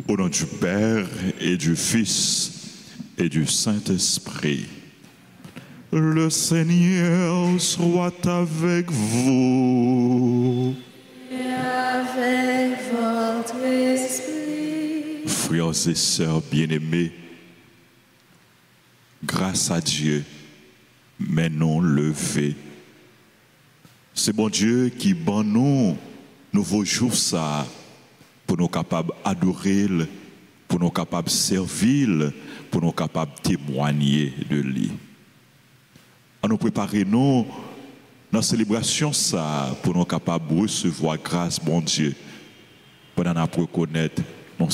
Au nom du Père et du Fils et du Saint-Esprit. Le Seigneur soit avec vous. Et avec votre esprit. Frères et sœurs bien-aimés, grâce à Dieu, maintenant levés. C'est bon Dieu qui ban nous nouveau jour ça pour nous capables d'adorer, pour nous capables de servir, pour nous capables de témoigner de lui. À nous préparer nous dans la célébration ça pour nous capables de recevoir grâce bon Dieu pour nous reconnaître nos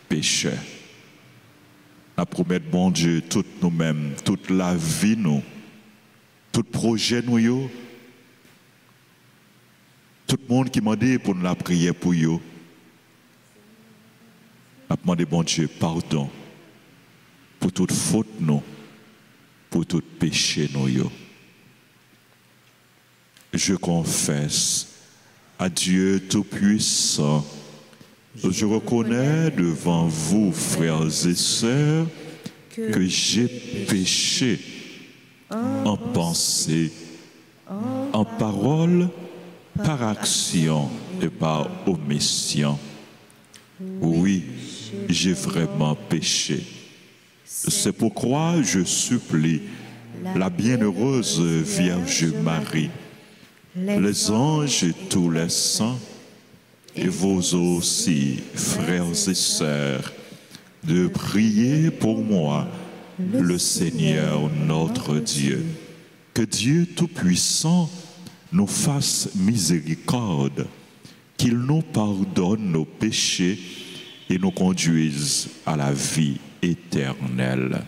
pécheurs. Nous promettons bon Dieu tout nous-mêmes, toute la vie nous, tout projet nous, tout le monde qui m'a dit pour nous la prière pour eux. Nous demandons bon Dieu pardon pour toute faute nous, pour tout péché nous. Je confesse à Dieu Tout-Puissant, je reconnais devant vous, frères et sœurs, que j'ai péché en pensée, en parole, par action et par omission. Oui, j'ai vraiment péché. C'est pourquoi je supplie la bienheureuse Vierge Marie, les anges et tous les saints, et vous aussi, frères et sœurs, de prier pour moi, le Seigneur notre Dieu. Que Dieu Tout-Puissant nous fasse miséricorde, qu'il nous pardonne nos péchés et nous conduise à la vie éternelle.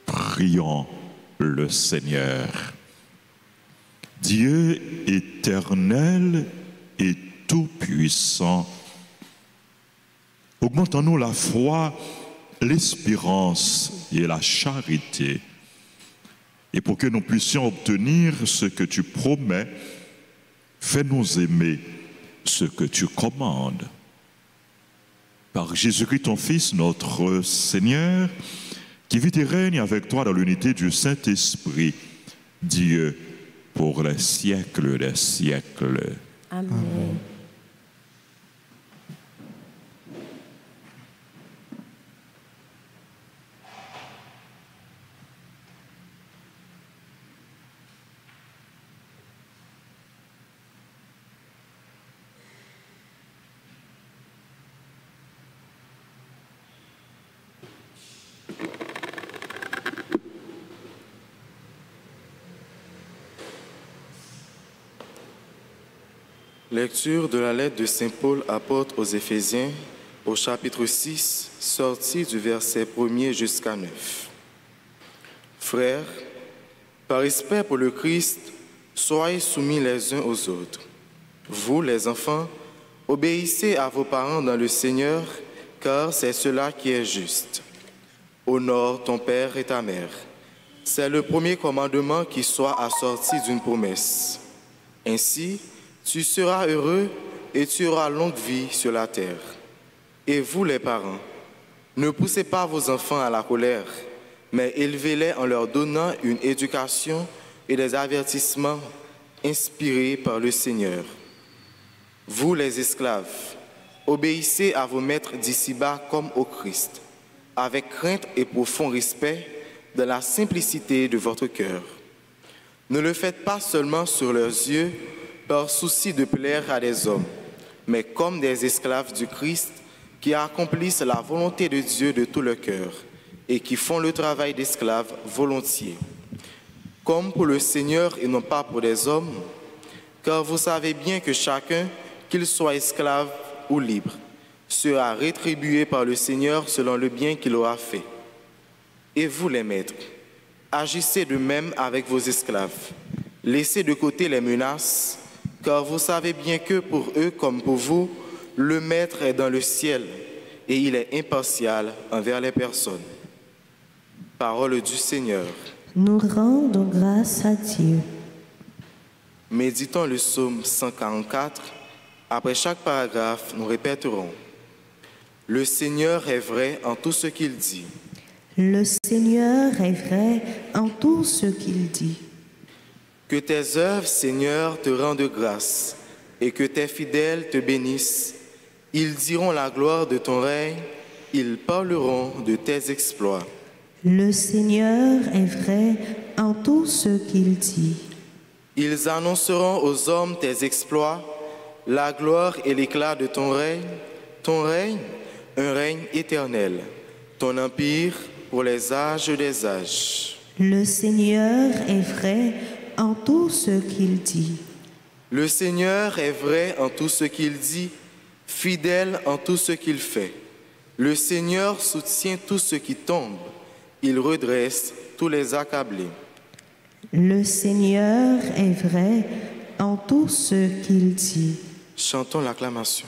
Prions le Seigneur. Dieu éternel et tout-puissant, augmentons-nous la foi, l'espérance et la charité, et pour que nous puissions obtenir ce que tu promets, fais-nous aimer ce que tu commandes. Par Jésus-Christ, ton Fils, notre Seigneur, qui vit et règne avec toi dans l'unité du Saint-Esprit, Dieu, pour les siècles des siècles. Amen. Lecture de la lettre de Saint Paul apôtre aux Éphésiens, au chapitre 6, sortie du verset 1er jusqu'à 9. Frères, par respect pour le Christ, soyez soumis les uns aux autres. Vous, les enfants, obéissez à vos parents dans le Seigneur, car c'est cela qui est juste. Honore ton père et ta mère. C'est le premier commandement qui soit assorti d'une promesse. Ainsi, tu seras heureux et tu auras longue vie sur la terre. Et vous, les parents, ne poussez pas vos enfants à la colère, mais élevez-les en leur donnant une éducation et des avertissements inspirés par le Seigneur. Vous, les esclaves, obéissez à vos maîtres d'ici-bas comme au Christ, avec crainte et profond respect, dans la simplicité de votre cœur. Ne le faites pas seulement sur leurs yeux, par souci de plaire à des hommes, mais comme des esclaves du Christ qui accomplissent la volonté de Dieu de tout le cœur et qui font le travail d'esclaves volontiers, comme pour le Seigneur et non pas pour des hommes, car vous savez bien que chacun, qu'il soit esclave ou libre, sera rétribué par le Seigneur selon le bien qu'il aura fait. Et vous, les maîtres, agissez de même avec vos esclaves. Laissez de côté les menaces, car vous savez bien que pour eux comme pour vous, le Maître est dans le ciel et il est impartial envers les personnes. Parole du Seigneur. Nous rendons grâce à Dieu. Méditons le psaume 144. Après chaque paragraphe, nous répéterons. Le Seigneur est vrai en tout ce qu'il dit. Le Seigneur est vrai en tout ce qu'il dit. Que tes œuvres, Seigneur, te rendent grâce et que tes fidèles te bénissent. Ils diront la gloire de ton règne, ils parleront de tes exploits. Le Seigneur est vrai en tout ce qu'il dit. Ils annonceront aux hommes tes exploits, la gloire et l'éclat de ton règne, un règne éternel, ton empire pour les âges des âges. Le Seigneur est vrai en tout ce qu'il dit. Le Seigneur est vrai en tout ce qu'il dit, fidèle en tout ce qu'il fait. Le Seigneur soutient tout ce qui tombe, il redresse tous les accablés. Le Seigneur est vrai en tout ce qu'il dit. Chantons l'acclamation.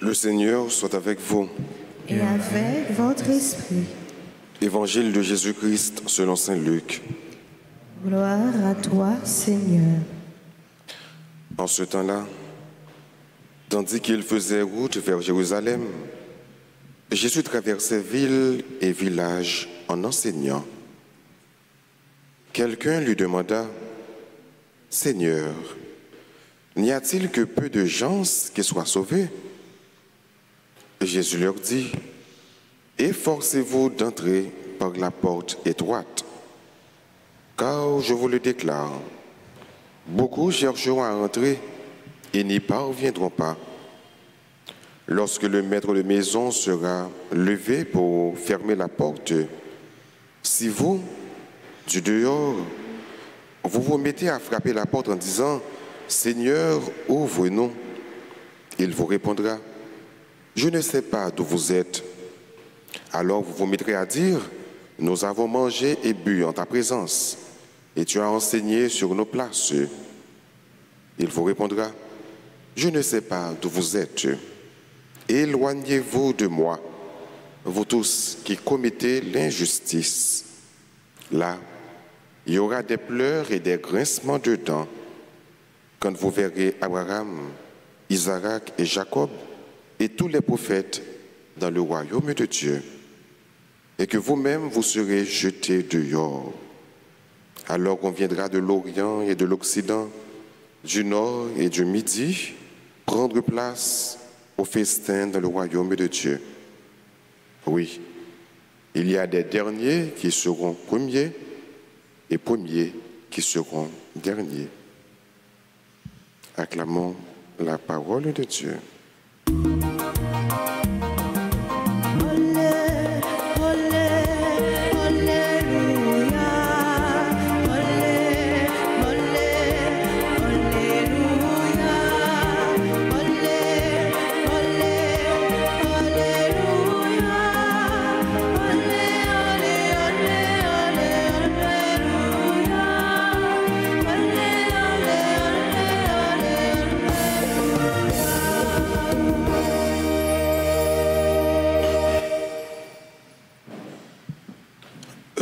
Le Seigneur soit avec vous. Et avec votre esprit. Évangile de Jésus-Christ selon saint Luc. Gloire à toi, Seigneur. En ce temps-là, tandis qu'il faisait route vers Jérusalem, Jésus traversait villes et villages en enseignant. Quelqu'un lui demanda, « Seigneur, n'y a-t-il que peu de gens qui soient sauvés ?» Jésus leur dit, « Efforcez-vous d'entrer par la porte étroite, car je vous le déclare, beaucoup chercheront à entrer et n'y parviendront pas. Lorsque le maître de maison sera levé pour fermer la porte, si vous, du dehors, vous vous mettez à frapper la porte en disant Seigneur, ouvre-nous. Il vous répondra, je ne sais pas d'où vous êtes. Alors vous vous mettrez à dire, nous avons mangé et bu en ta présence, et tu as enseigné sur nos places. Il vous répondra, je ne sais pas d'où vous êtes. Éloignez-vous de moi, vous tous qui commettez l'injustice. Là, il y aura des pleurs et des grincements de dents quand vous verrez Abraham, Isaac et Jacob et tous les prophètes dans le royaume de Dieu, et que vous-même vous serez jetés dehors. Alors on viendra de l'Orient et de l'Occident, du Nord et du Midi, prendre place au festin dans le royaume de Dieu. Oui, il y a des derniers qui seront premiers et premiers qui seront derniers. Acclamons la parole de Dieu.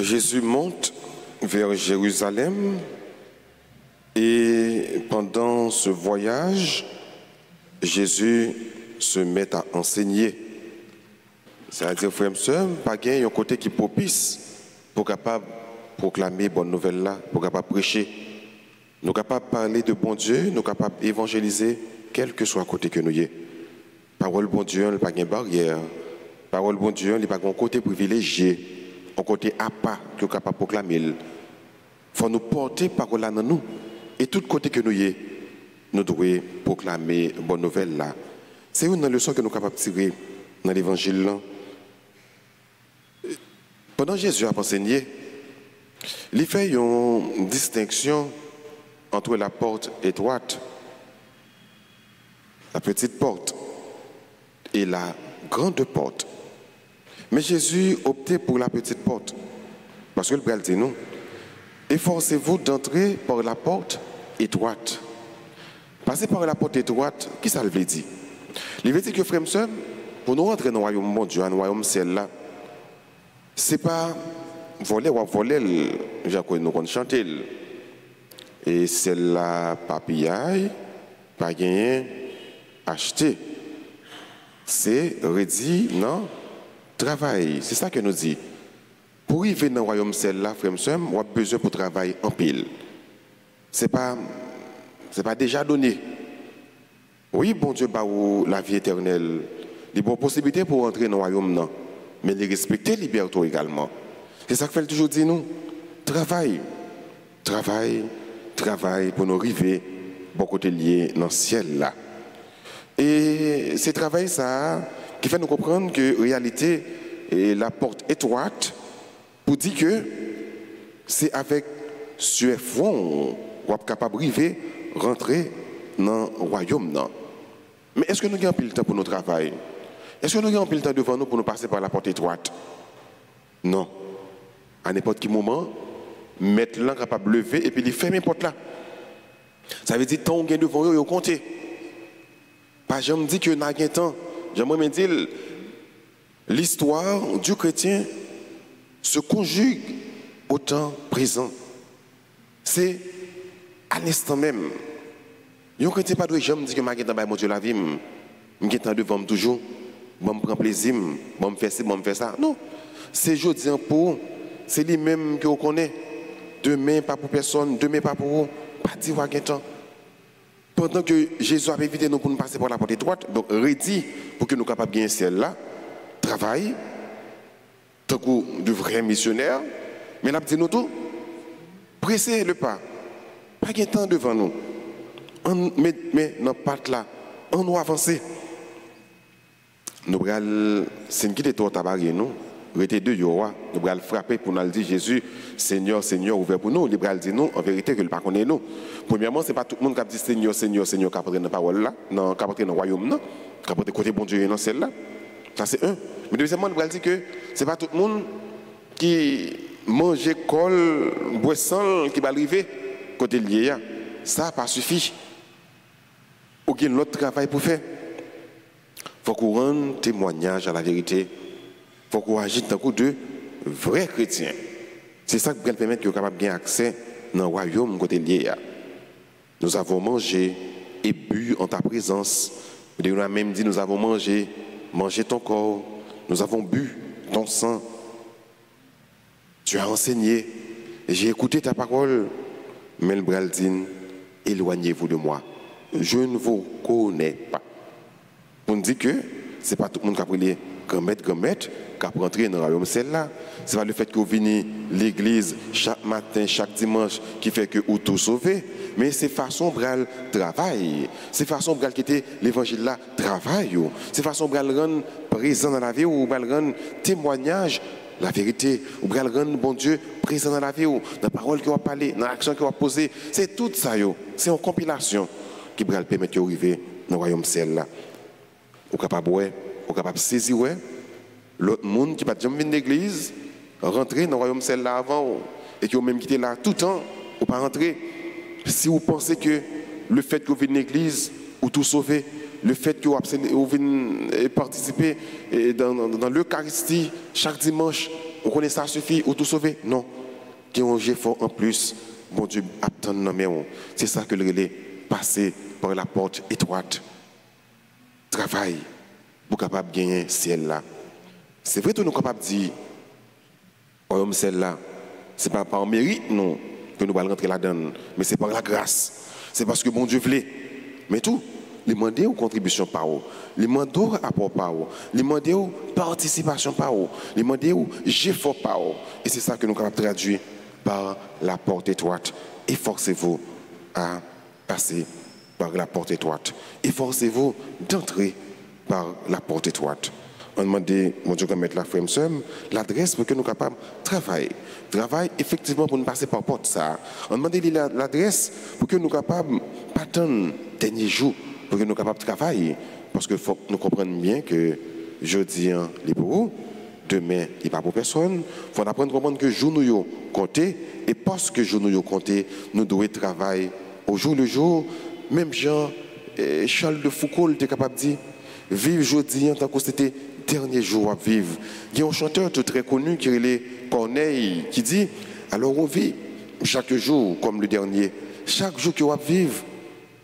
Jésus monte vers Jérusalem et pendant ce voyage, Jésus se met à enseigner. C'est-à-dire, frères et sœurs, pas un côté qui propice pour capable proclamer bonne nouvelle là, pour capable prêcher. Nous capables parler de bon Dieu, nous capables évangéliser, quel que soit le côté que nous y est. Parole bon Dieu, il n'y a pas de barrière. Parole bon Dieu, il n'y a pas de côté privilégié. Un côté à pas que nous capable de proclamer. Il faut nous porter parole là dans nous. Et tout côté que nous y est, nous devons proclamer bonne nouvelle là. C'est une leçon que nous sommes capables de tirer dans l'évangile là. Pendant que Jésus a enseigné, il fait une distinction entre la porte étroite, la petite porte et la grande porte. Mais Jésus optait pour la petite porte. Parce que le Père dit non. Efforcez-vous d'entrer par la porte étroite. Passer par la porte étroite, qui ça veut dire? Il veut dire que, frères et sœurs, pour nous rentrer dans le royaume de Dieu, dans le royaume ciel-là, ce n'est pas voler ou voler, nous chanter. Et celle-là, pas payer, pas gagner, acheter. C'est redit, non? Travail. C'est ça que nous dit. Pour arriver dans le royaume celle-là, frère et sœur, on a besoin pour travailler en pile. Ce n'est pas déjà donné. Oui, bon Dieu, la vie éternelle. Il y a une possibilité pour entrer dans le royaume, non. Mais les respecter, liberté également. C'est ça que fait toujours dire nous. Travail. Travail. Travail pour nous arriver bon côté lié dans le ciel là. Et c'est travail ça qui fait nous comprendre que en réalité la porte étroite pour dire que c'est avec ce fond qu'on est capable d'arriver rentrer dans le royaume là. Mais est-ce que nous avons pile le temps pour notre travail? Est-ce que nous avons pile le temps devant nous pour nous passer par la porte étroite? Non. À n'importe quel moment, mettre l'un capable de lever et puis il ferme la porte là. Ça veut dire que tant qu'on est devant eux, ils comptent. Pas jamais dit que nous avons temps. J'aimerais dire l'histoire du chrétien se conjugue au temps présent. C'est à l'instant même. Les chrétiens pas de jamais dire que je suis dans mon Dieu la vie. Je suis devant toujours. Je prends plaisir. Je fais ci, je fais ça. Non. C'est jeudi pour. C'est lui-même que vous connaissez. Demain, pas pour personne. Demain, pas pour vous. Pas dire qu'il y a temps. Pendant que Jésus a évité nous pour nous passer par la porte étroite, donc ready pour que nous soyons capables de gagner celle-là, travail, tant que de vrais missionnaires, mais là, dit nous tout, pressez le pas. Pas de temps devant nous. Mais dans pas là, on doit avancer. Nous allons, c'est une qui est trop tabaré, nous. rester de Yoa, nous allons frapper pour nous dire Jésus, Seigneur, Seigneur, ouvert pour nous. Nous allons dire non, en vérité, que le pas connaît nous. Premièrement, ce n'est pas tout le monde qui dit Seigneur, Seigneur, Seigneur, qui a porté dans la parole là, qui a porté dans le royaume, qui a porté côté bon Dieu dans celle-là. Ça, c'est un. Mais deuxièmement, nous allons dire que ce n'est pas tout le monde qui mange, colle, boit sang, qui va arriver côté lié. Ça, pas suffit. Ou qu'il y a un autre travail pour faire. Il faut qu'on rende témoignage à la vérité. Il faut qu'on agisse dans le coup de vrais chrétiens. C'est ça qui va permettre qu'on soit capable d'avoir accès dans le royaume côté lié. Nous avons mangé et bu en ta présence. Nous avons même dit, nous avons mangé ton corps. Nous avons bu ton sang. Tu as enseigné. J'ai écouté ta parole. Mais le bral dit, éloignez-vous de moi. Je ne vous connais pas. On dit que ce n'est pas tout le monde qui a pris les grand-maîtres, qui a rentré dans le royaume celle-là. Ce n'est pas le fait que vous venez à l'église chaque matin, chaque dimanche, qui fait que vous tout sauvez. Mais c'est façon bral travail. C'est façon bral qui était l'évangile là travail. C'est façon bral rendre présent dans la vie ou bral rendre témoignage. La vérité, ou bien rendre bon Dieu présent dans la vie, dans la parole qu'il va parler, dans l'action qu'il va poser. C'est tout ça. C'est une compilation qui va permettre d'arriver dans le royaume ciel. Vous êtes capable de saisir l'autre monde qui va jamais venir l'église, rentrer dans le royaume ciel avant, et qui ont même quitté là tout le temps, ou pas rentrer. Si vous pensez que le fait que vous venez l'église, ou tout sauver, le fait que vous venez participer dans l'Eucharistie chaque dimanche, on connaît ça suffit, ou tout sauver? Non. Qui ont un effort en plus, bon Dieu attend dans mes mains. C'est ça que le relais passer par la porte étroite. Travail pour capable de gagner ciel là. C'est vrai que nous sommes capables de dire, royaume ciel là, ce n'est pas par mérite non que nous allons rentrer là-dedans, mais c'est par la grâce. C'est parce que bon Dieu voulait. Mais tout. Les demander aux contributions par eux, les demander aux apports par eux, les demander aux participations par eux, les demander aux efforts par eux. Et c'est ça que nous sommes capables de traduire par la porte étroite. Efforcez-vous à passer par la porte étroite. Efforcez-vous d'entrer par la porte étroite. On demande, mon Dieu, qu'on mette la frère l'adresse pour que nous soyons capables de travailler. Travail, effectivement, pour nous passer par porte ça. On demande l'adresse pour que nous soyons capables, pas attendre dernier jour, pour que nous soyons capables de travailler. Parce qu'il faut que nous comprenions bien que jeudi, il est pour vous, demain, il n'est pas pour personne. Il faut apprendre à comprendre que jour nous compter, et parce que jour nous compter, nous devons travailler au jour le jour. Même Jean, Charles de Foucault était capable de dire, vivre jeudi en tant que c'était dernier jour à vivre. Il y a un chanteur tout très connu qui est Corneille qui dit, alors on vit chaque jour comme le dernier. Chaque jour qu'on va vivre,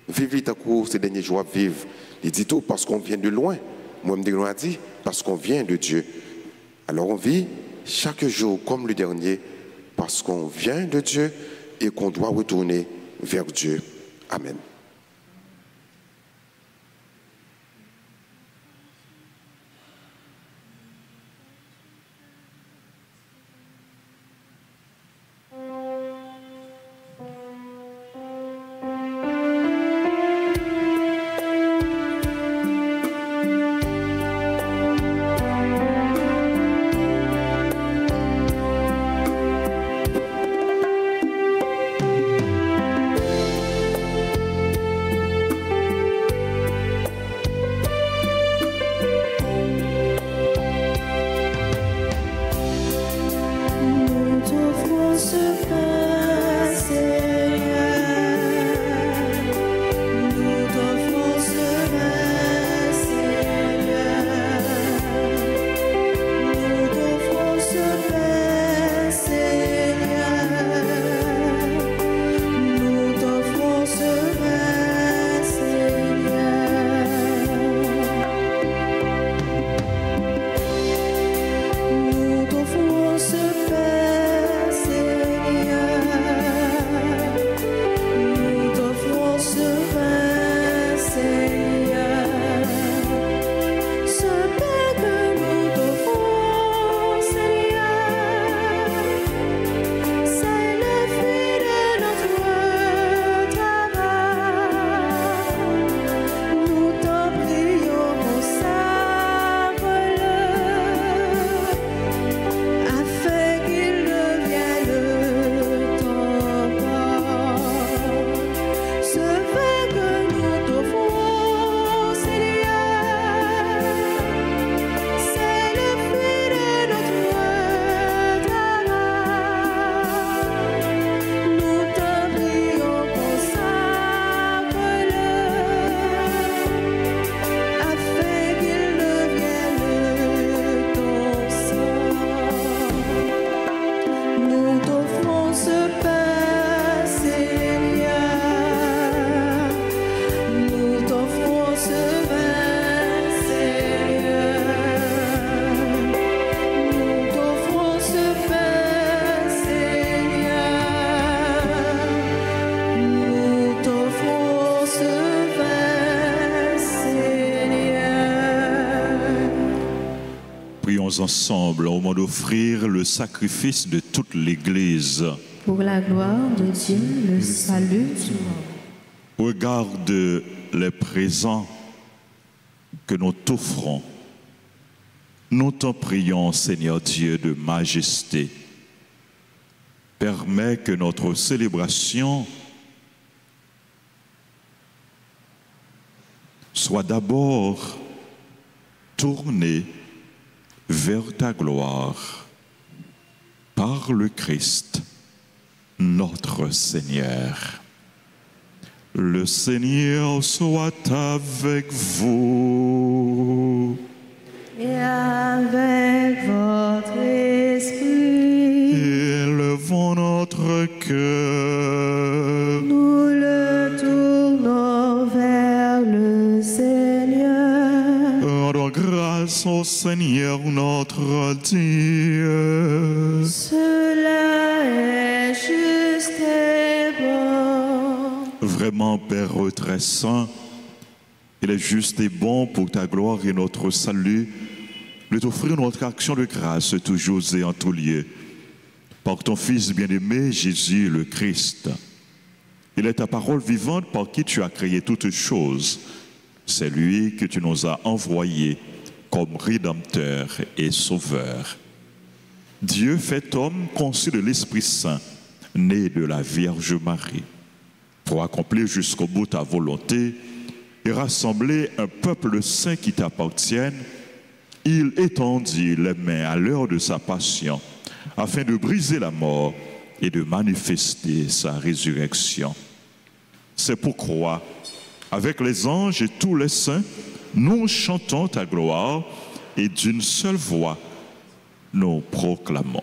vivre tant que ces derniers jours à vivre. Il dit tout parce qu'on vient de loin. Moi, je me dis parce qu'on vient de Dieu. Alors on vit chaque jour comme le dernier parce qu'on vient de Dieu et qu'on doit retourner vers Dieu. Amen. Prions ensemble au moment d'offrir le sacrifice de toute l'Église. Pour la gloire de Dieu, le salut du monde. Regarde les présents que nous t'offrons. Nous t'en prions, Seigneur Dieu de majesté. Permets que notre célébration soit d'abord tournée vers ta gloire par le Christ, notre Seigneur. Le Seigneur soit avec vous. Et avec votre esprit, Élevons notre cœur. nous le tournons vers le Seigneur. Rendons grâce au Seigneur notre Dieu. Cela est juste et bon. Vraiment, Père très saint, il est juste et bon pour ta gloire et notre salut de t'offrir notre action de grâce toujours et en tout lieu. Par ton Fils bien-aimé, Jésus le Christ. Il est ta parole vivante par qui tu as créé toutes choses. C'est lui que tu nous as envoyé comme Rédempteur et Sauveur. Dieu fait homme conçu de l'Esprit Saint, né de la Vierge Marie, pour accomplir jusqu'au bout ta volonté et rassembler un peuple saint qui t'appartienne. Il étendit les mains à l'heure de sa passion, afin de briser la mort et de manifester sa résurrection. C'est pourquoi, avec les anges et tous les saints, nous chantons ta gloire et d'une seule voix, nous proclamons.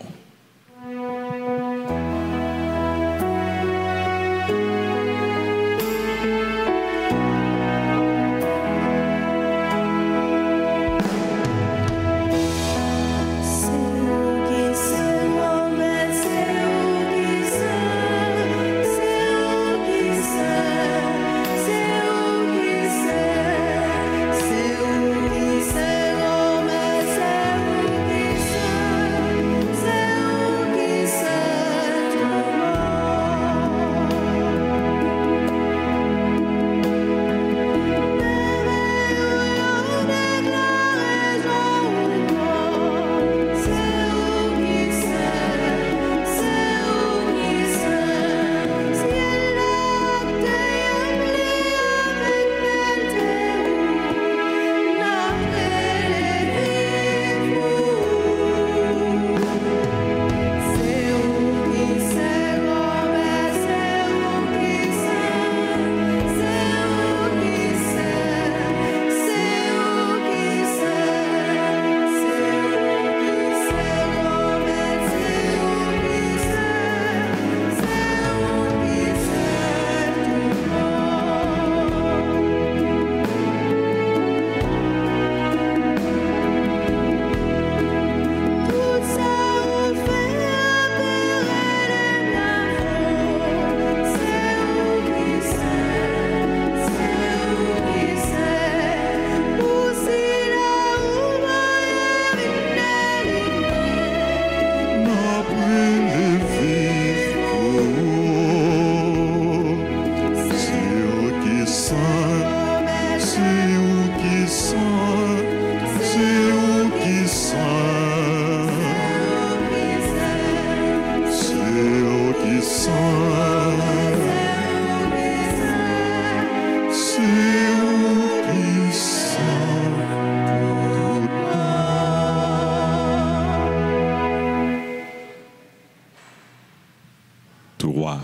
Toi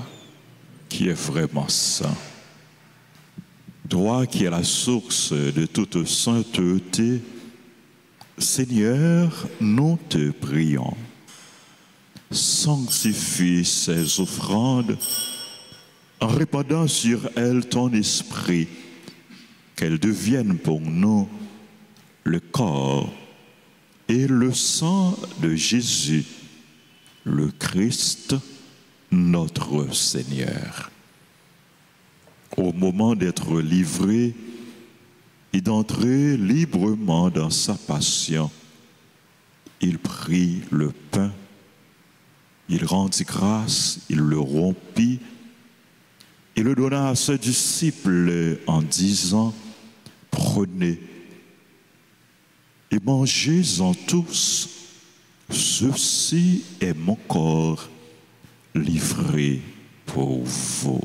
qui es vraiment saint, toi qui es la source de toute sainteté, Seigneur, nous te prions. Sanctifie ces offrandes en répandant sur elles ton esprit, qu'elles deviennent pour nous le corps et le sang de Jésus, le Christ, notre Seigneur. Au moment d'être livré et d'entrer librement dans sa passion, il prit le pain, il rendit grâce, il le rompit et le donna à ses disciples en disant, « Prenez et mangez-en tous, ceci est mon corps livré pour vous. »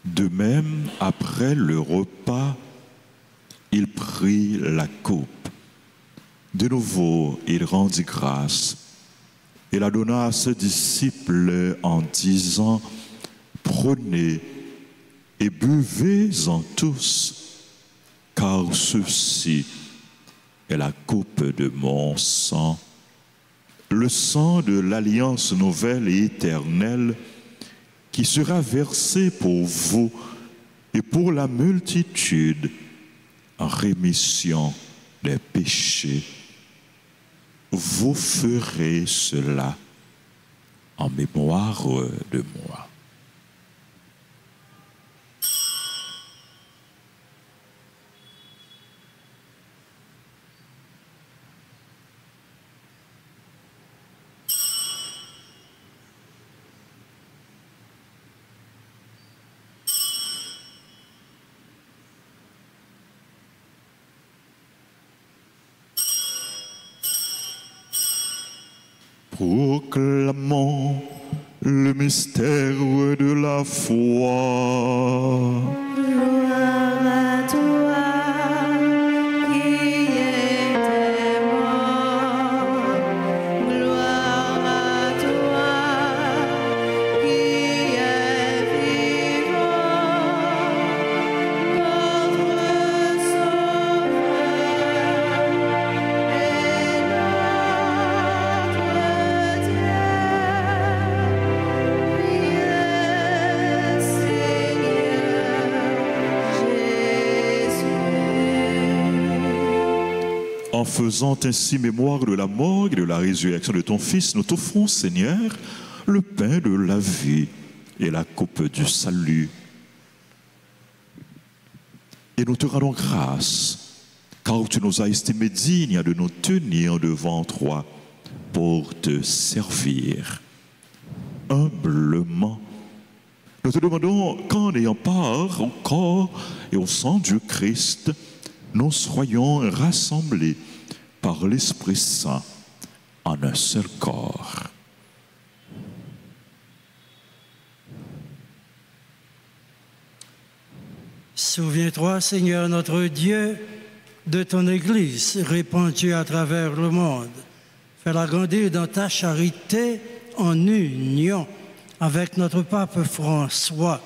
De même, après le repas, il prit la coupe. De nouveau, il rendit grâce et la donna à ses disciples en disant, « Prenez et buvez-en tous, car ceci est la coupe de mon sang, le sang de l'alliance nouvelle et éternelle, qui sera versé pour vous et pour la multitude en rémission des péchés. Vous ferez cela en mémoire de moi. » Proclamons le mystère de la foi. Gloire à toi qui étais mort. Gloire à toi qui es vivant. Notre Sauveur et notre Dieu. En faisant ainsi mémoire de la mort et de la résurrection de ton Fils, nous t'offrons, Seigneur, le pain de la vie et la coupe du salut. Et nous te rendons grâce, car tu nous as estimés dignes de nous tenir devant toi pour te servir. Humblement, nous te demandons qu'en ayant part au corps et au sang du Christ, nous soyons rassemblés par l'Esprit Saint en un seul corps. Souviens-toi, Seigneur notre Dieu, de ton Église répandue à travers le monde. Fais-la grandir dans ta charité en union avec notre pape François,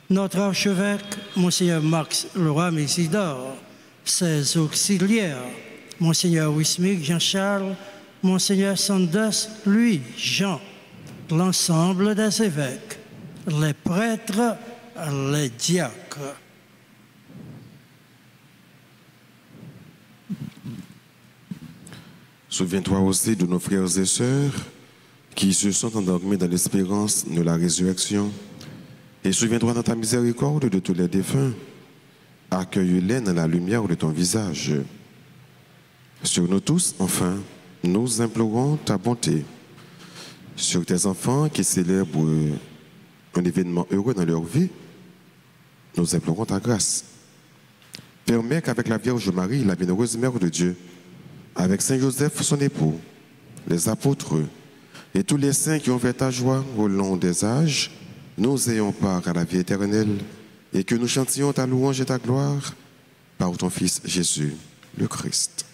notre archevêque, Monseigneur Max Leroy Messidor, ses auxiliaires, Monseigneur Wismig Jean-Charles, Monseigneur Sanders Louis Jean, l'ensemble des évêques, les prêtres, les diacres. Souviens-toi aussi de nos frères et sœurs qui se sont endormis dans l'espérance de la résurrection. Et souviens-toi dans ta miséricorde de tous les défunts. Accueille-les dans la lumière de ton visage. Sur nous tous, enfin, nous implorons ta bonté. Sur tes enfants qui célèbrent un événement heureux dans leur vie, nous implorons ta grâce. Permets qu'avec la Vierge Marie, la bienheureuse Mère de Dieu, avec Saint Joseph, son époux, les apôtres et tous les saints qui ont fait ta joie au long des âges, nous ayons part à la vie éternelle et que nous chantions ta louange et ta gloire par ton Fils Jésus, le Christ.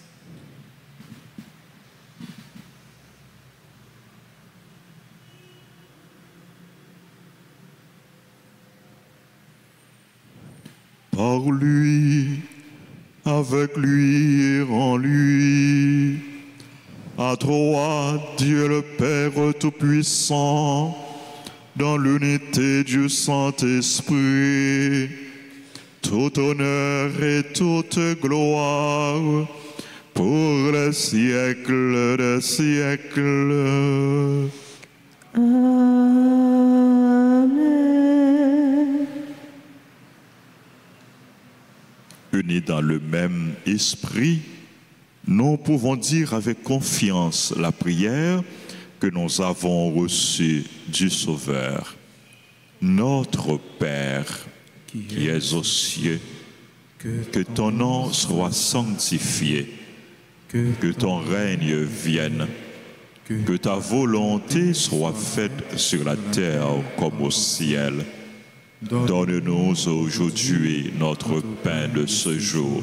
Par lui, avec lui et en lui, à toi, Dieu le Père Tout-Puissant, dans l'unité du Saint-Esprit, tout honneur et toute gloire pour les siècles des siècles. Amen. Unis dans le même esprit, nous pouvons dire avec confiance la prière que nous avons reçue du Sauveur. Notre Père, qui es aux cieux, que ton nom soit sanctifié, que ton règne vienne, que ta volonté soit faite sur la terre comme au ciel. Donne-nous aujourd'hui notre pain de ce jour.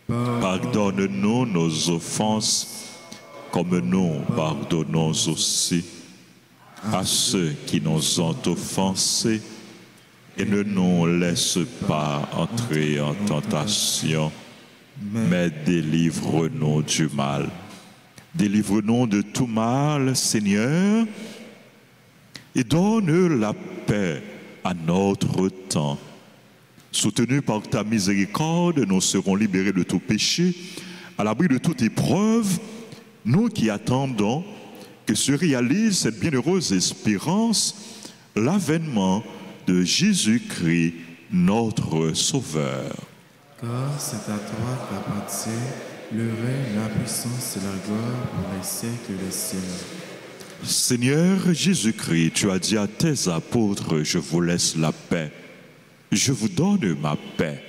Pardonne-nous nos offenses, comme nous pardonnons aussi à ceux qui nous ont offensés, et ne nous laisse pas entrer en tentation, mais délivre-nous du mal. Délivre-nous de tout mal, Seigneur, et donne la paix à notre temps. Soutenus par ta miséricorde, nous serons libérés de tout péché, à l'abri de toute épreuve, nous qui attendons que se réalise cette bienheureuse espérance, l'avènement de Jésus-Christ, notre Sauveur. Car c'est à toi qu'appartient le règne, la puissance et la gloire pour les siècles des siècles. Seigneur Jésus-Christ, tu as dit à tes apôtres, je vous laisse la paix, je vous donne ma paix.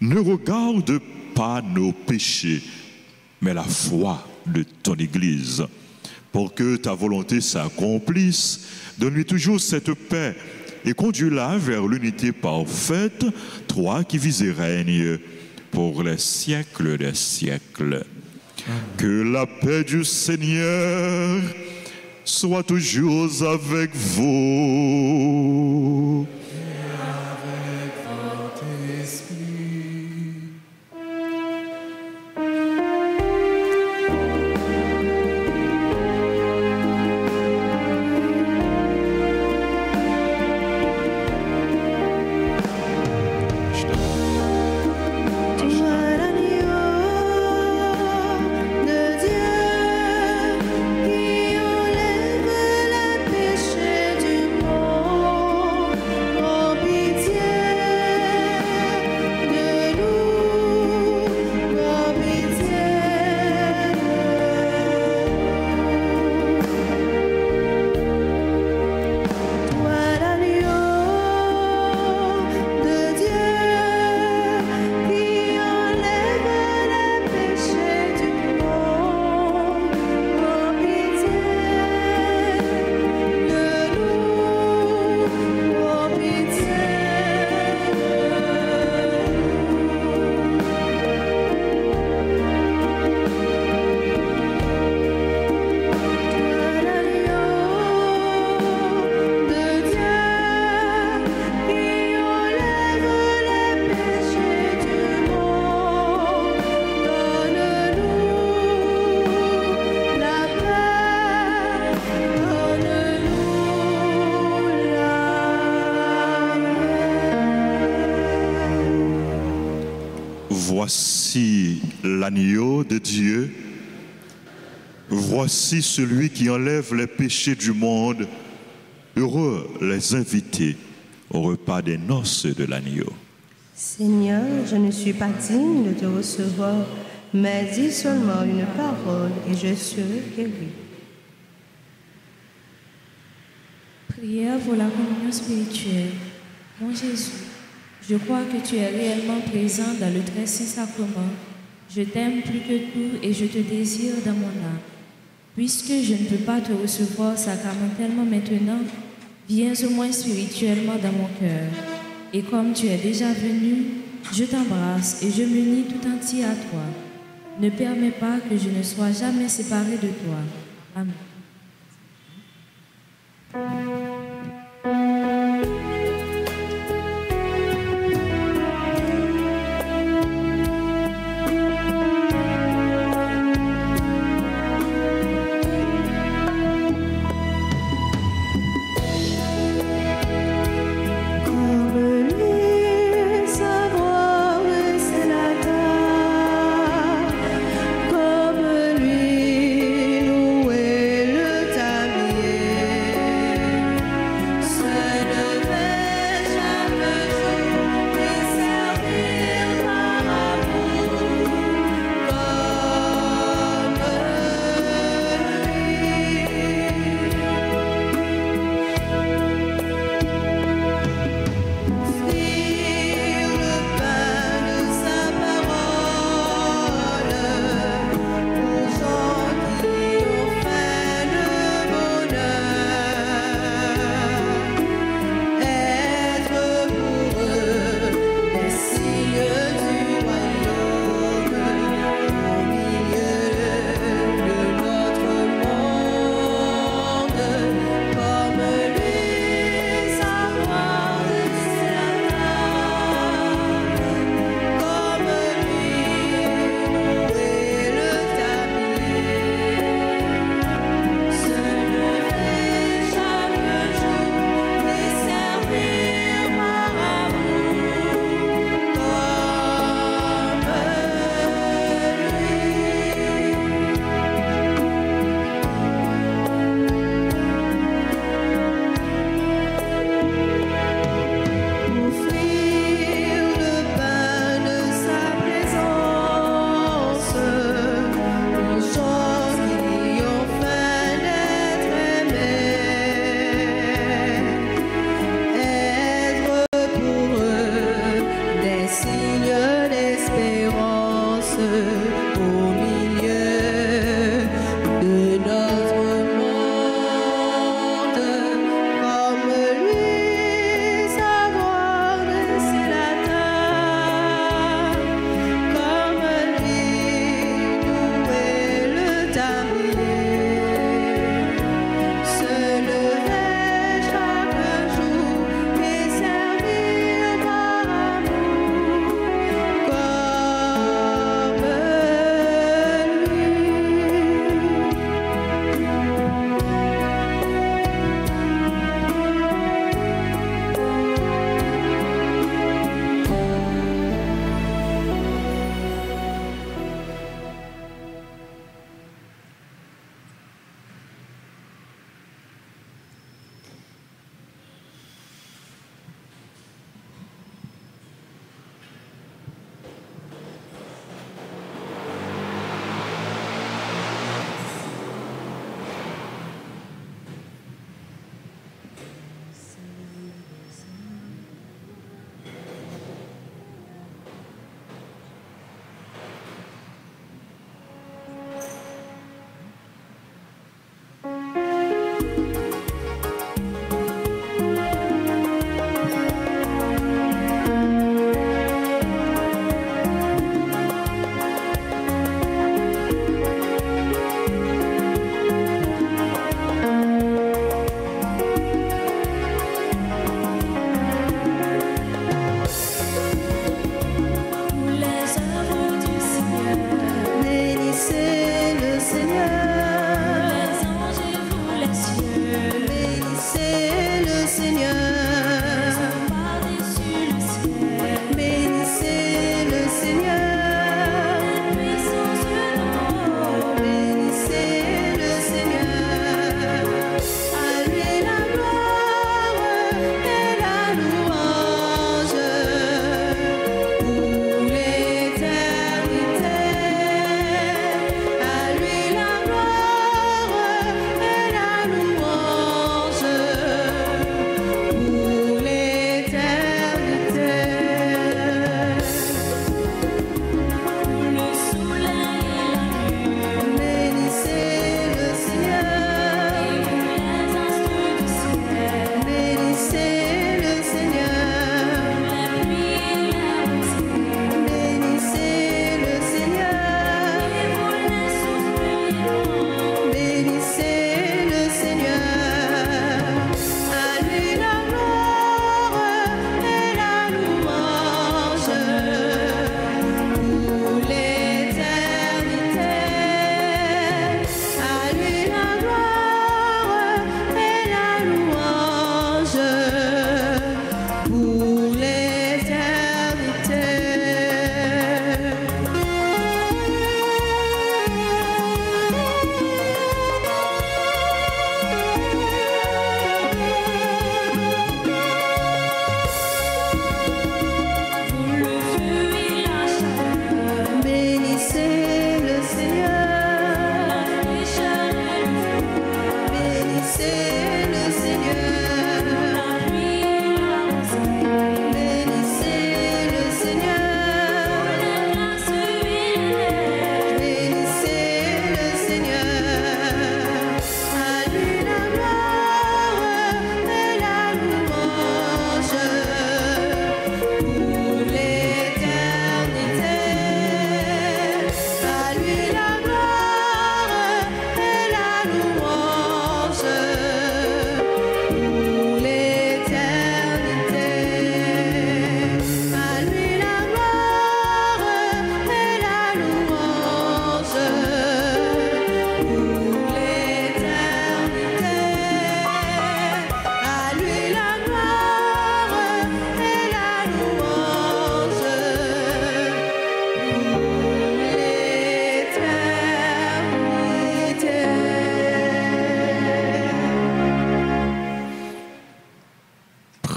Ne regarde pas nos péchés, mais la foi de ton Église. Pour que ta volonté s'accomplisse, donne-lui toujours cette paix et conduis-la vers l'unité parfaite, toi qui vis et règnes pour les siècles des siècles. Amen. Que la paix du Seigneur soit toujours avec vous. Voici l'agneau de Dieu, voici celui qui enlève les péchés du monde. Heureux les invités au repas des noces de l'agneau. Seigneur, je ne suis pas digne de te recevoir, mais dis seulement une parole et je serai guéri. Prière pour la communion spirituelle. Mon Jésus, je crois que tu es réellement présent dans le très saint sacrement. Je t'aime plus que tout et je te désire dans mon âme. Puisque je ne peux pas te recevoir sacramentellement maintenant, viens au moins spirituellement dans mon cœur. Et comme tu es déjà venu, je t'embrasse et je m'unis tout entier à toi. Ne permets pas que je ne sois jamais séparé de toi. Amen.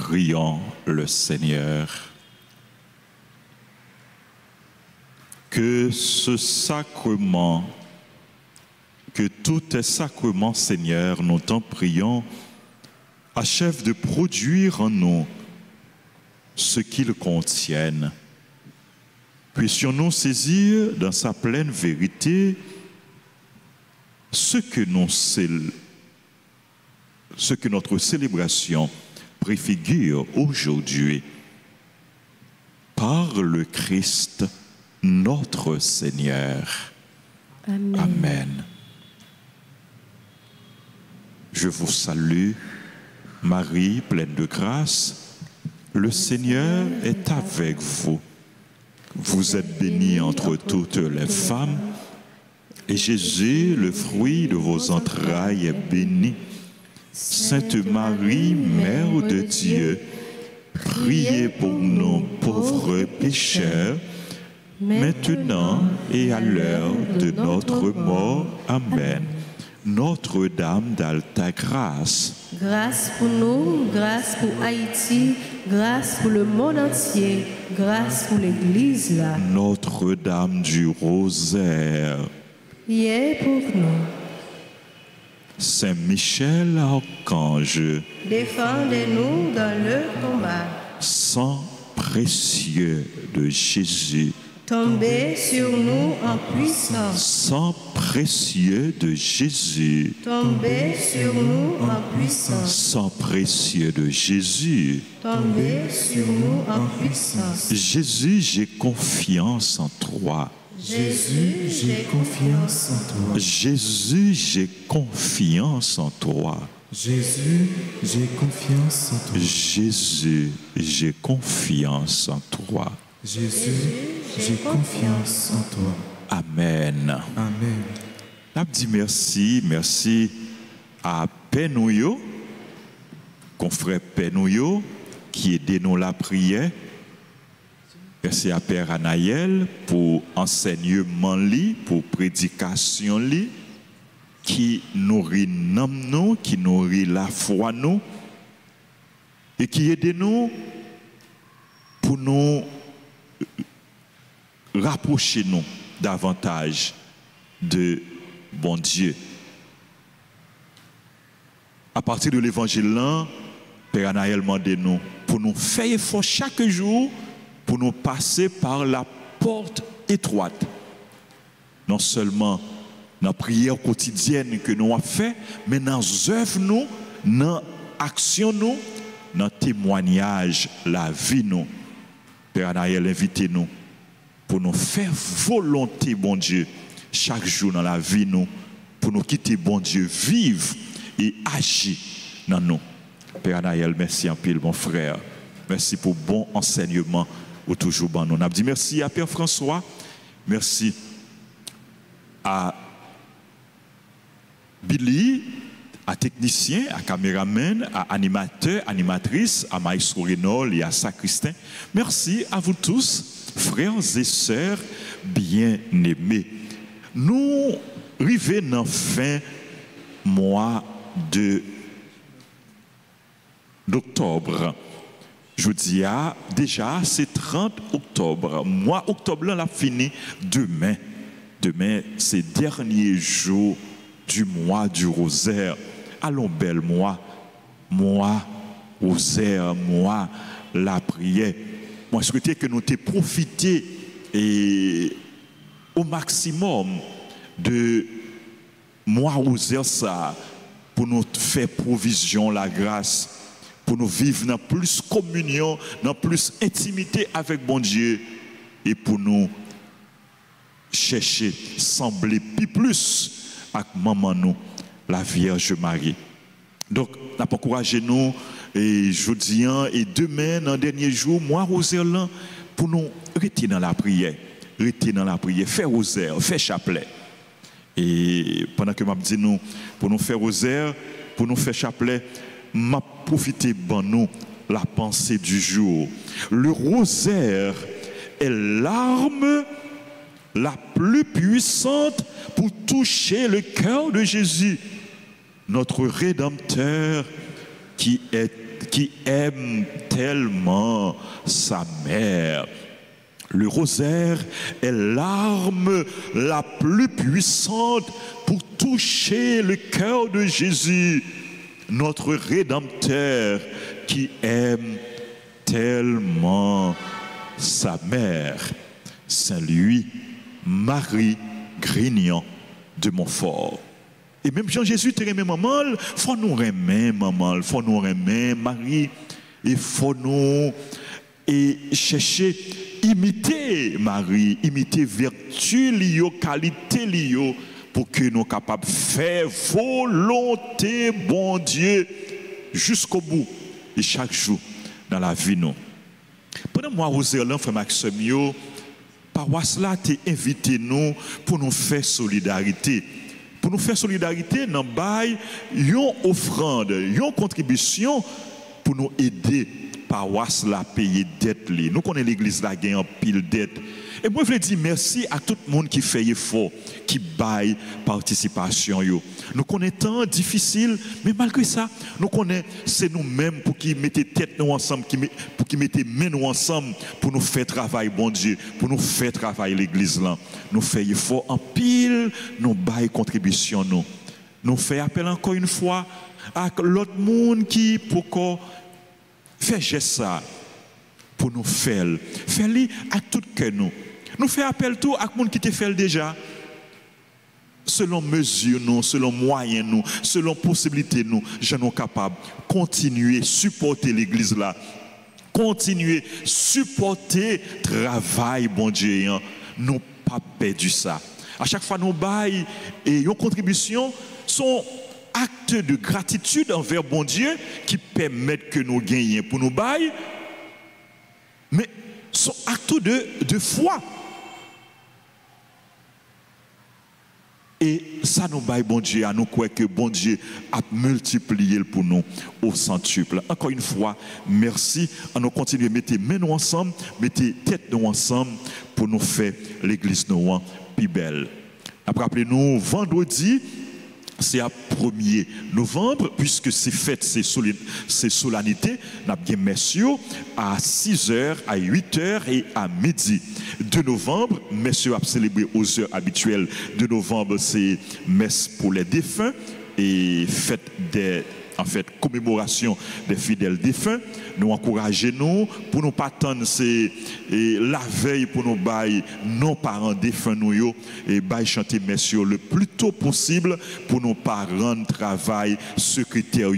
Prions le Seigneur. Que ce sacrement, que tous tes sacrements, Seigneur, nous t'en prions, achèvent de produire en nous ce qu'ils contiennent. Puissions-nous saisir dans sa pleine vérité ce que notre célébration préfigure aujourd'hui par le Christ notre Seigneur. Amen. Amen. Je vous salue, Marie, pleine de grâce. Le Seigneur est avec vous. Vous êtes bénie entre toutes les femmes, et Jésus, le fruit de vos entrailles, est béni. Sainte Marie, Mère de Dieu, priez pour nous pauvres pécheurs, maintenant et à l'heure de notre mort. Amen. Notre-Dame d'Alta Grâce, Grâce pour nous, grâce pour Haïti, grâce pour le monde entier, grâce pour l'Église là. Notre-Dame du Rosaire, Priez pour nous. Saint Michel Archange, Défendez-nous dans le combat. Sang précieux de Jésus, Tombez sur nous en puissance. Sang précieux de Jésus, Tombez sur nous en puissance. Sang précieux de Jésus. Tombez sur nous en puissance. Jésus, j'ai confiance en toi. Jésus, j'ai confiance en toi. Jésus, j'ai confiance en toi. Jésus, j'ai confiance en toi. Jésus, j'ai confiance en toi. Jésus, j'ai confiance en toi. Amen. Amen. Je dis merci à Penouyo, confrère Penouyo, qui aide nous la prière. Merci à Père Anaël pour enseignement li, pour prédication li, qui nourrit nous, qui nourrit la foi nous, et qui aide nous pour nous rapprocher nous davantage de bon Dieu. À partir de l'évangile là, Père Anaël demande nous pour nous faire effort chaque jour pour nous passer par la porte étroite. Non seulement dans la prière quotidienne que nous avons fait, mais dans les œuvres nous, dans l'action nous, dans le témoignage, la vie nous. Père Anaël invite nous pour nous faire volonté, bon Dieu, chaque jour dans la vie nous, pour nous quitter, bon Dieu, vivre et agir dans nous. Père Anaël, merci en pile, mon frère. Merci pour bon enseignement. Ou toujours bon. On a dit merci à Père François, merci à Billy, à technicien, à caméraman, à animateur, animatrice, à Maïsou Renol et à Sacristain. Merci à vous tous, frères et sœurs bien-aimés. Nous arrivons dans la fin mois d'octobre. Je dis déjà, c'est 30 octobre. Mois octobre, là, fini demain. Demain, c'est le dernier jour du mois du rosaire. Allons, bel mois. Mois rosaire, mois la prière. Moi, je souhaitais que nous t'ayons profité au maximum de mois rosaire ça pour nous faire provision, la grâce. Pour nous vivre dans plus communion, dans plus intimité avec bon Dieu et pour nous chercher, sembler plus avec maman nous, la Vierge Marie. Donc, nous encouragez nous et jeudi et demain, dans le dernier jour, moi, rosaire, pour nous rester dans la prière, faire rosaire, faire chapelet. Et pendant que je dis nous, pour nous faire rosaire, pour nous faire chapelet, m'a profité de nous la pensée du jour. Le rosaire est l'arme la plus puissante pour toucher le cœur de Jésus, notre Rédempteur, qui aime tellement sa mère. Le rosaire est l'arme la plus puissante pour toucher le cœur de Jésus, notre Rédempteur qui aime tellement sa mère. Saint-Louis Marie Grignon de Montfort. Et même Jean-Jésus te remet maman, faut nous remettre maman, faut nous remettre Marie, et faut nous chercher imiter Marie, imiter vertu liyo, qualité liyo, pour que nous soyons capables de faire volonté bon Dieu jusqu'au bout et chaque jour dans la vie nous. Pendant moi Rosaire frère Maxime paroisse là t'a invité nous pour nous faire solidarité. Pour nous faire solidarité dans bail une offrande, une contribution pour nous aider paroisse la payer dette li. Nous connaissons l'église la gagne en pile dette. Et moi je veux dire merci à tout le monde qui fait effort, qui baille participation yo. Nous connaissons temps difficile, mais malgré ça, nous connaissons c'est nous-mêmes pour qui mettez tête nous ensemble, pour qui mettez main nous ensemble pour nous faire travail bon Dieu, pour nous faire travail l'église là. Nous faisons effort en pile, nous baille contribution nous. Nous faisons appel encore une fois à l'autre monde qui pourquoi fait geste ça pour nous faire à tout cœur nous. Nous faisons appel tout à monde qui te fait déjà. Selon mesure nous, selon moyens nous, selon possibilité nous, je nous capables continuer supporter l'église là. Continuer supporter travail bon Dieu, nous pas perdu ça. À chaque fois nous bail et nos contributions sont actes de gratitude envers bon Dieu qui permettent que nous gagnions pour nous bail, mais sont actes de foi. Et ça nous baille bon Dieu, à nous croire que bon Dieu a multiplié pour nous au centuple. Encore une fois, merci. À nous continuer à mettre mains nous ensemble, mettre tête nous ensemble pour nous faire l'église nous plus belle. Après, rappelez-nous, vendredi, c'est à 1er novembre, puisque c'est fête, c'est solennité, nous avons bien messieurs à 6h, à 8h et à midi. 2 novembre, messieurs a célébré aux heures habituelles. 2 novembre, c'est messe pour les défunts et fête commémoration des fidèles défunts. Nous encourageons nous pour nous pas attendre la veille pour nous bailler nos parents défunts nous et bailler chanter messieurs le plus tôt possible pour nous pas rendre travail secrétaire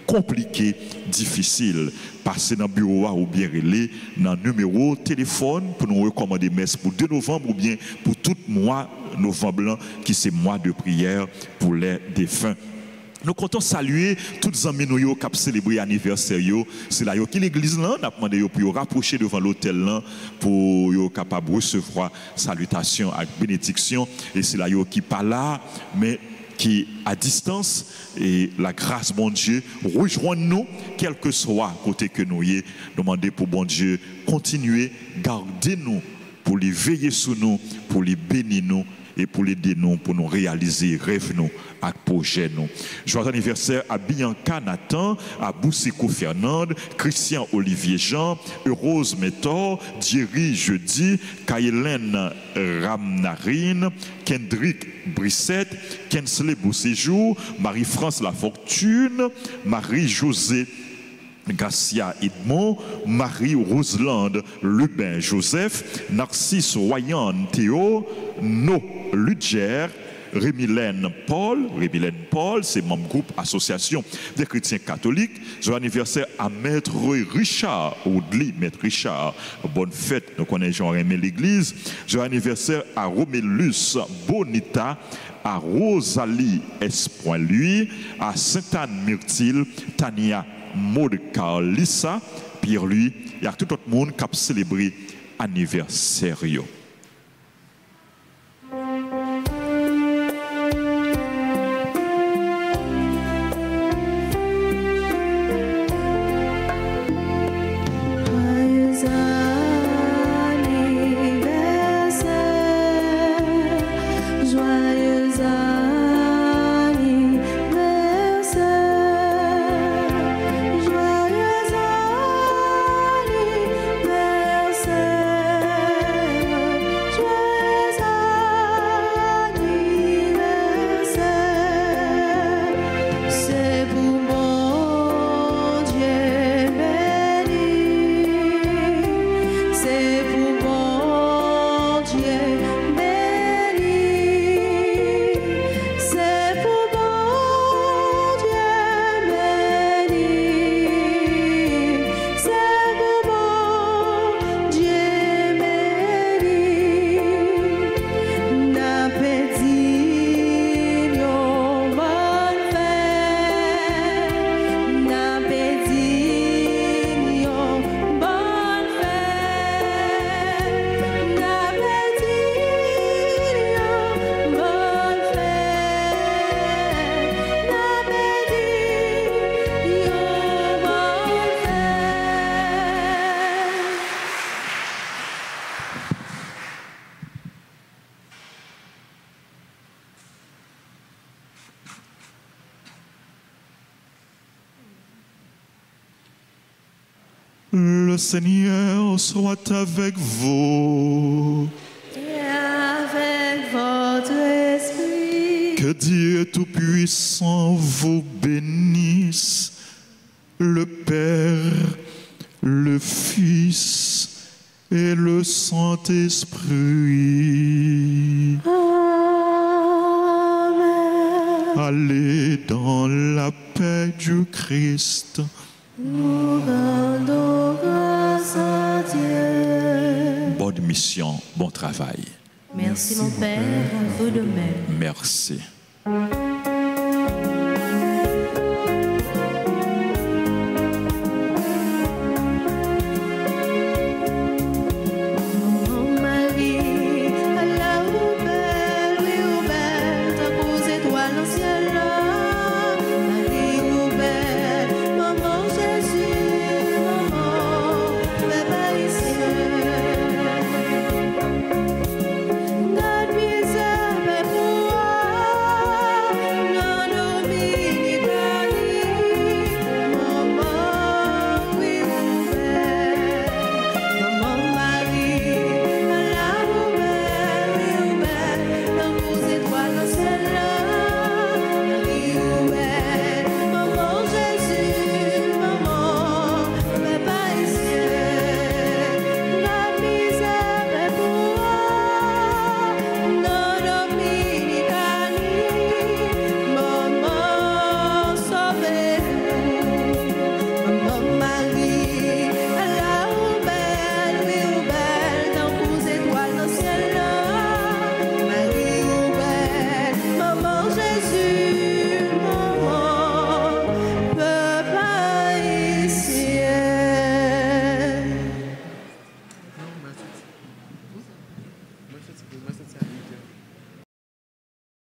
compliqué, difficile. Passer dans le bureau ou bien relais dans le numéro téléphone pour nous recommander messe pour 2 novembre ou bien pour tout mois novembre qui c'est mois de prière pour les défunts. Nous comptons saluer toutes les amis qui ont célébré l'anniversaire. C'est là que l'église là, nous avons demandé pour rapprocher devant l'hôtel là pour être capable de recevoir salutation et bénédiction. Et c'est là qui pas là, mais qui à distance. Et la grâce, bon Dieu, rejoignez-nous, quel que soit côté que nous y demandez pour bon Dieu, continuez, gardez-nous pour les veiller sur nous, pour les bénir nous. Et pour l'aider nous, pour nous réaliser rêve nous, à projet nous. Joyeux anniversaire à Bianca Nathan, à Boussico Fernande, Christian Olivier Jean, Rose Métor, Thierry Jeudi, Kaylène Ramnarine, Kendrick Brissette, Kensley Beauséjour, Marie-France Lafortune, Marie-Josée Garcia Edmond, Marie-Roselande Lubin Joseph, Narcisse Royan Théo, No Ludger, Rémilène Paul, c'est membre groupe association des chrétiens catholiques. Joyeux anniversaire à Maître Richard Oudli, Maître Richard, bonne fête, nous connaissons aimé l'église. Joyeux anniversaire à Romélus Bonita, à Rosalie S.Lui, à Sainte-Anne-Myrtille, Tania Maud Lissa, Pierre-Louis, et à tout le monde qui a célébré l'anniversaire. Joyeux Le Seigneur soit avec vous. Et avec votre esprit. Que Dieu Tout-Puissant vous bénisse, le Père, le Fils et le Saint-Esprit. Amen. Allez dans la paix du Christ. Nous rendons grâce à Dieu. Bonne mission, bon travail. Merci mon Père, à vous de même. Merci.